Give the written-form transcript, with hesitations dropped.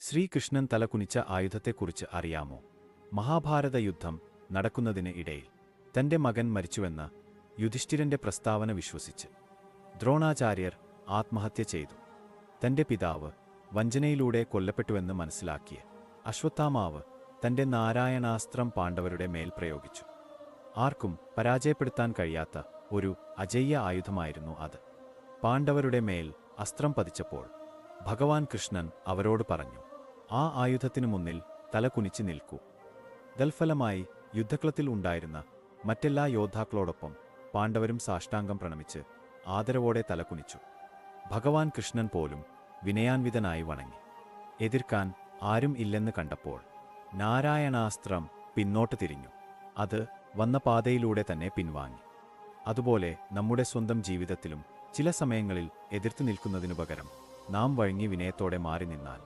ശ്രീകൃഷ്ണൻ തലകുനിച്ച ആയുധത്തെക്കുറിച്ച് അറിയാമോ? മഹാഭാരത യുദ്ധം നടക്കുന്നതിന് ഇടയിൽ തന്റെ മകൻ മരിച്ചുവെന്ന് യുധിഷ്ഠിരന്റെ പ്രസ്താവന വിശ്വസിച്ച് ദ്രോണാചാര്യർ ആത്മഹത്യ ചെയ്തു. തന്റെ പിതാവ് വഞ്ചനയിലൂടെ കൊല്ലപ്പെട്ടുവെന്ന് മനസ്സിലാക്കിയ അശ്വത്ഥാമാവ് തന്റെ നാരായണാസ്ത്രം പാണ്ഡവരുടെ മേൽ പ്രയോഗിച്ചു. ആർക്കും പരാജയപ്പെടുത്താൻ കഴിയാത്ത ഒരു അജയ്യ ആയുധമായിരുന്നു അത്. പാണ്ഡവരുടെ മേൽ അസ്ത്രം പതിച്ചപ്പോൾ ഭഗവാൻ കൃഷ്ണൻ അവരോട് പറഞ്ഞു, ആ ആയുധത്തിനു മുന്നിൽ തല കുനിച്ച് നിൽക്കൂ. തൽഫലമായി യുദ്ധക്കളത്തിൽ ഉണ്ടായിരുന്ന മറ്റെല്ലാ യോദ്ധാക്കളോടൊപ്പം പാണ്ഡവരും സാഷ്ടാംഗം പ്രണമിച്ച് ആദരവോടെ തലകുനിച്ചു. ഭഗവാൻ കൃഷ്ണൻ പോലും വിനയാൻവിതനായി വണങ്ങി. എതിർക്കാൻ ആരും ഇല്ലെന്ന് കണ്ടപ്പോൾ നാരായണാസ്ത്രം പിന്നോട്ട് തിരിഞ്ഞു. അത് വന്ന പാതയിലൂടെ തന്നെ പിൻവാങ്ങി. അതുപോലെ നമ്മുടെ സ്വന്തം ജീവിതത്തിലും ചില സമയങ്ങളിൽ എതിർത്തു നിൽക്കുന്നതിനു പകരം നാം വഴങ്ങി വിനയത്തോടെ മാറി നിന്നാൽ